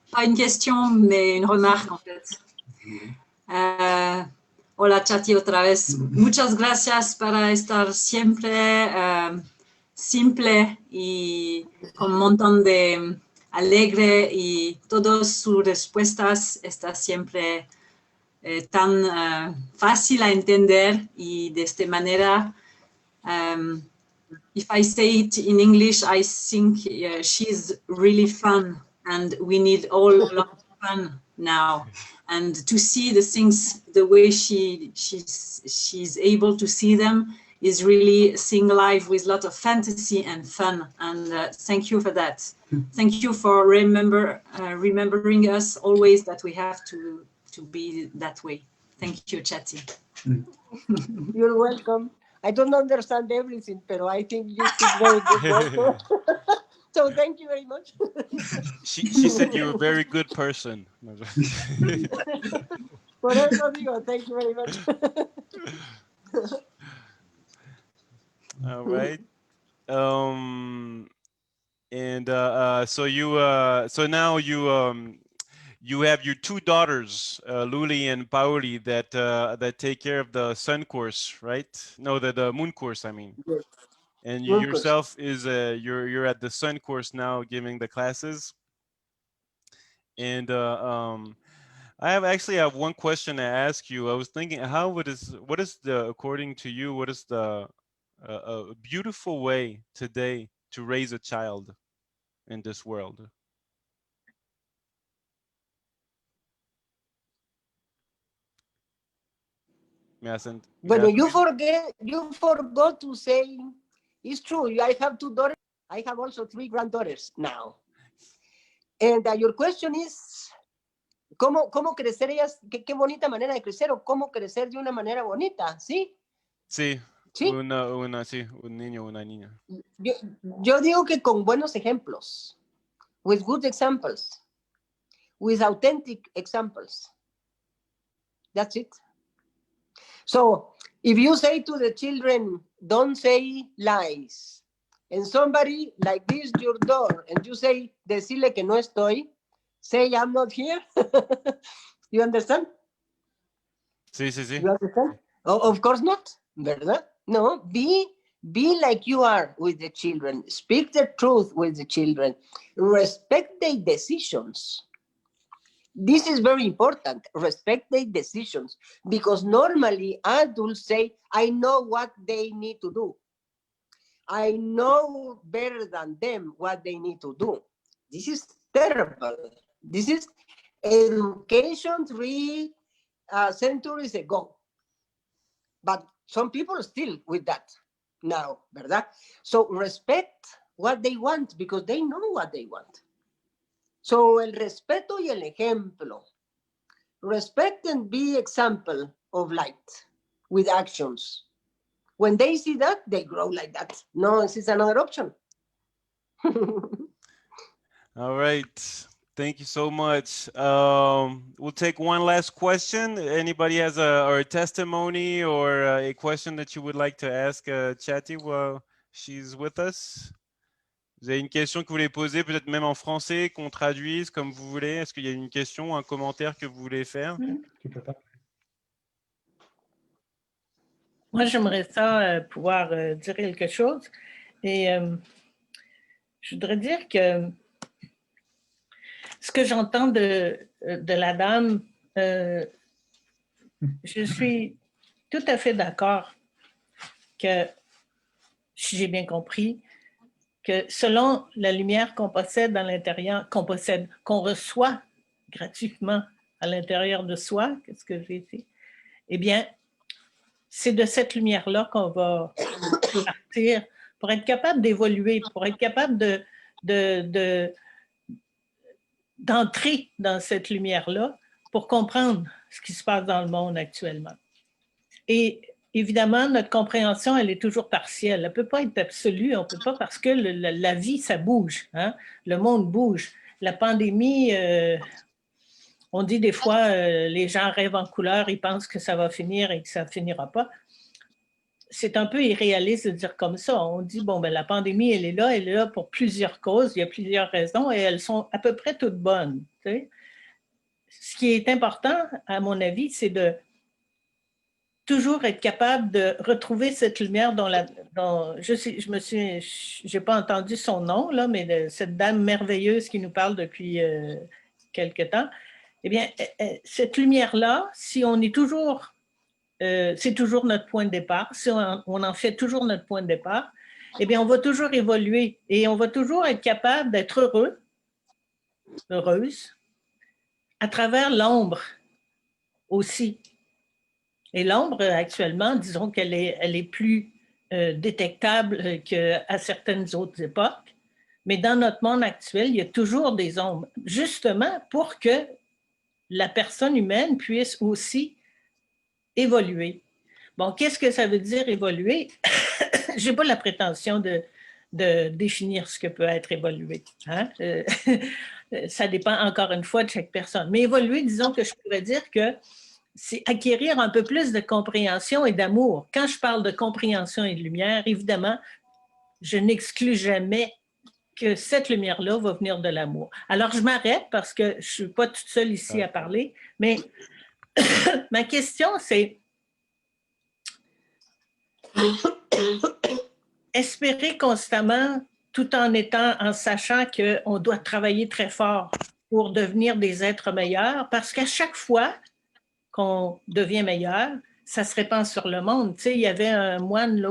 Pas une question, mais une remarque en fait. Hola Chaty otra vez. Muchas gracias para estar siempre simple y con un montón de alegre, y todas sus respuestas están siempre tan fácil a entender, y de esta manera if I say it in English, I think she's really fun, and we need all a lot of fun now. And to see the things the way she's able to see them is really seeing life with a lot of fantasy and fun. And thank you for that. Thank you for remembering us always that we have to be that way. Thank you, Chaty. You're welcome. I don't understand everything, but I think you speak very good. So thank you very much. She said you're a very good person. Por eso digo, thank you very much. All right. And so now you have your two daughters, Luli and Pauli, that take care of the sun course, right? No, the moon course, I mean. Yes. And Moon you yourself is you're at the sun course now, giving the classes. And I have one question to ask you. I was thinking, what is the, according to you, what is the a beautiful way today to raise a child in this world? Bueno, you forgot to say, it's true, I have two daughters, I have also 3 granddaughters now. And your question is, ¿cómo crecer ellas? ¿Qué bonita manera de crecer o cómo crecer de una manera bonita? ¿Sí? Sí. ¿Sí? Un niño, una niña. Yo digo que con buenos ejemplos, with good examples, with authentic examples. That's it. So, if you say to the children, don't say lies, and somebody like this, your door, and you say, decirle que no estoy, say I'm not here. You understand? Sí, sí, sí. You understand? Oh, of course not, ¿verdad? No, be like you are with the children. Speak the truth with the children. Respect their decisions. This is very important. Respect their decisions, because normally adults say, I know what they need to do. I know better than them what they need to do. This is terrible. This is education 3 centuries ago. But some people are still with that now, ¿verdad? So respect what they want, because they know what they want. So el respeto y el ejemplo. Respect and be example of light with actions. When they see that, they grow like that. No, this is another option. All right. Thank you so much. We'll take one last question. Anybody has a testimony or a question that you would like to ask Chaty while she's with us? Vous avez une question que vous voulez poser, peut-être même en français, qu'on traduise comme vous voulez. Est-ce qu'il y a une question ou un commentaire que vous voulez faire? Moi, j'aimerais ça pouvoir dire quelque chose. Et je voudrais dire que ce que j'entends de la dame, je suis tout à fait d'accord que, si j'ai bien compris, que selon la lumière qu'on possède à l'intérieur, qu'on reçoit gratuitement à l'intérieur de soi, qu'est-ce que j'ai dit? Eh bien, c'est de cette lumière-là qu'on va partir pour être capable d'évoluer, pour être capable d'entrer dans cette lumière-là pour comprendre ce qui se passe dans le monde actuellement. Et évidemment, notre compréhension, elle est toujours partielle. Elle ne peut pas être absolue, on ne peut pas, parce que la vie, ça bouge, hein? Le monde bouge. La pandémie, on dit des fois, les gens rêvent en couleur, ils pensent que ça va finir et que ça ne finira pas. C'est un peu irréaliste de dire comme ça. On dit, bon, ben, la pandémie, elle est là pour plusieurs causes, il y a plusieurs raisons et elles sont à peu près toutes bonnes. Tu sais? Ce qui est important, à mon avis, c'est de toujours être capable de retrouver cette lumière je n'ai pas entendu son nom, là, mais cette dame merveilleuse qui nous parle depuis quelque temps. Eh bien, cette lumière-là, si on est toujours, c'est toujours notre point de départ, si on en fait toujours notre point de départ, eh bien, on va toujours évoluer et on va toujours être capable d'être heureux, heureuse, à travers l'ombre aussi. Et l'ombre, actuellement, disons qu'elle est plus détectable qu'à certaines autres époques. Mais dans notre monde actuel, il y a toujours des ombres, justement pour que la personne humaine puisse aussi évoluer. Bon, qu'est-ce que ça veut dire évoluer? Je n'ai pas la prétention de définir ce que peut être évolué. Hein? Ça dépend encore une fois de chaque personne. Mais évoluer, disons que je pourrais dire que c'est acquérir un peu plus de compréhension et d'amour. Quand je parle de compréhension et de lumière, évidemment, je n'exclus jamais que cette lumière-là va venir de l'amour. Alors, je m'arrête parce que je ne suis pas toute seule ici à parler, mais ma question, c'est espérer constamment tout en sachant qu'on doit travailler très fort pour devenir des êtres meilleurs, parce qu'à chaque fois qu'on devient meilleur, ça se répand sur le monde. Tu sais, il y avait un moine là,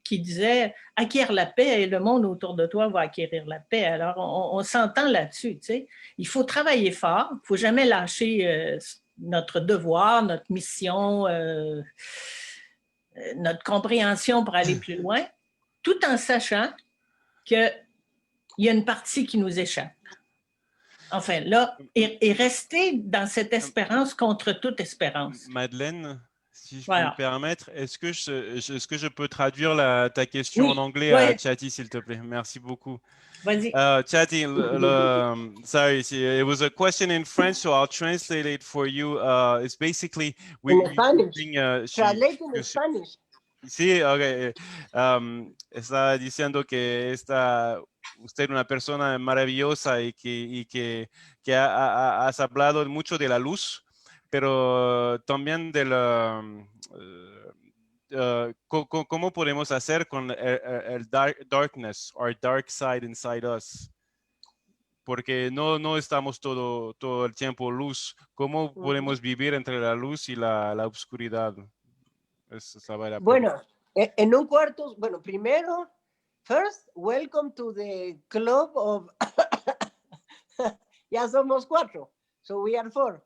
qui disait « Acquiert la paix et le monde autour de toi va acquérir la paix ». Alors, on s'entend là-dessus. Tu sais. Il faut travailler fort, il ne faut jamais lâcher notre devoir, notre mission, notre compréhension pour aller plus loin, tout en sachant qu'il y a une partie qui nous échappe. Enfin, là, et rester dans cette espérance contre toute espérance. Madeleine, si je Voilà. peux me permettre, est-ce que je peux traduire ta question Oui. en anglais Ouais. à Chaty, s'il te plaît? Merci beaucoup. Vas-y. Chaty, sorry, it was a question in French, so I'll translate it for you. It's basically In Spanish. Translate in Spanish. Sí, okay. Está diciendo que usted es una persona maravillosa y que has hablado mucho de la luz, pero también de la cómo podemos hacer con el darkness or dark side inside us. Porque no estamos todo el tiempo luz. ¿Cómo podemos vivir entre la luz y la oscuridad? Bueno, en un cuarto, bueno, primero, first, welcome to the club of, ya somos 4, so we are 4.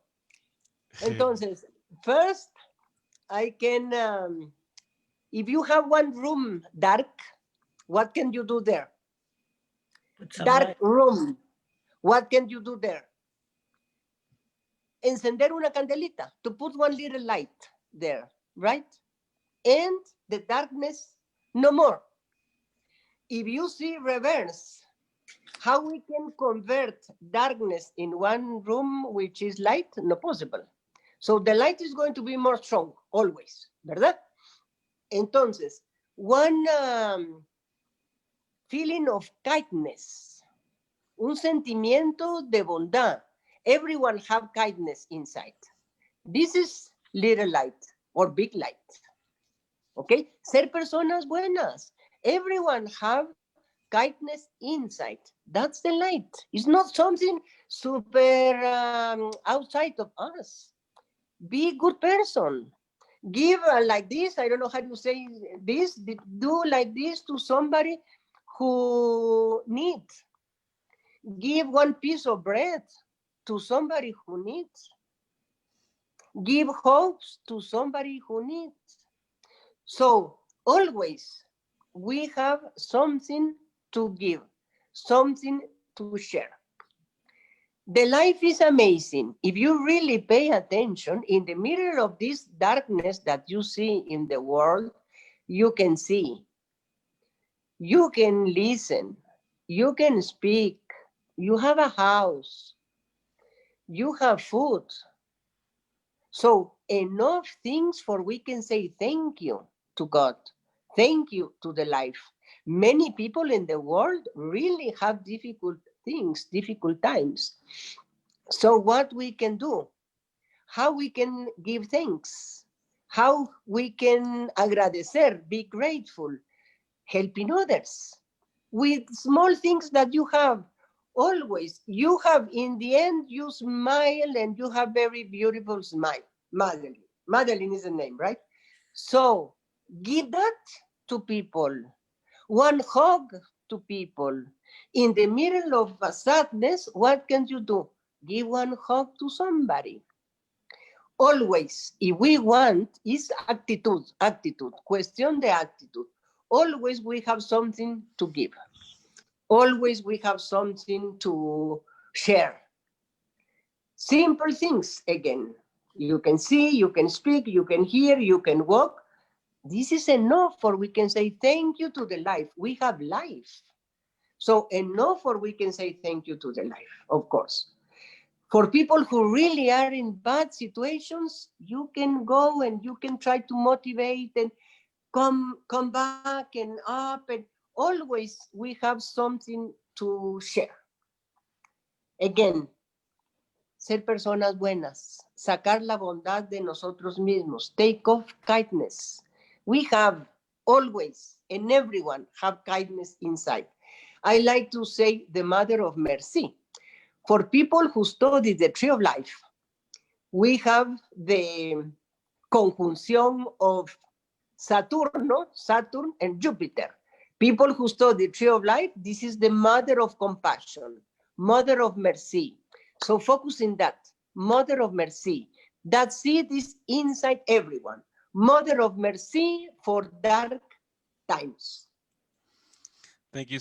Entonces, first, I can, if you have one room dark, what can you do there? Dark room, what can you do there? Encender una candelita, to put one little light there, right? And the darkness no more. If you see reverse, how we can convert darkness in one room which is light? No possible. So the light is going to be more strong, always, ¿verdad? Entonces, one feeling of kindness, un sentimiento de bondad. Everyone have kindness inside. This is little light or big light. Okay, ser personas buenas. Everyone have kindness inside. That's the light. It's not something super outside of us. Be a good person. Give like this. I don't know how to say this. Do like this to somebody who needs. Give one piece of bread to somebody who needs. Give hopes to somebody who needs. So always we have something to give, something to share. The life is amazing. If you really pay attention, in the middle of this darkness that you see in the world, you can see, you can listen, you can speak, you have a house, you have food. So enough things for we can say thank you to God. Thank you to the life. Many people in the world really have difficult things, difficult times. So what we can do, how we can give thanks, how we can agradecer, be grateful, helping others with small things that you have. Always, you have, in the end, you smile and you have very beautiful smile. Madeline is the name, right? So give that to people, one hug to people. In the middle of a sadness, what can you do? Give one hug to somebody. Always, if we want, is attitude, question the attitude. Always we have something to give. Always we have something to share. Simple things, again. You can see, you can speak, you can hear, you can walk. This is enough for we can say thank you to the life. We have life. So enough for we can say thank you to the life, of course. For people who really are in bad situations, you can go and you can try to motivate and come back and up, and always we have something to share. Again, ser personas buenas, sacar la bondad de nosotros mismos, take off kindness. We have always, and everyone have kindness inside. I like to say the mother of mercy. For people who study the tree of life, we have the conjunción of Saturn and Jupiter. People who study tree of life, this is the mother of compassion, mother of mercy. So focus in that, mother of mercy. That seed is inside everyone. Mother of mercy for dark times. Thank you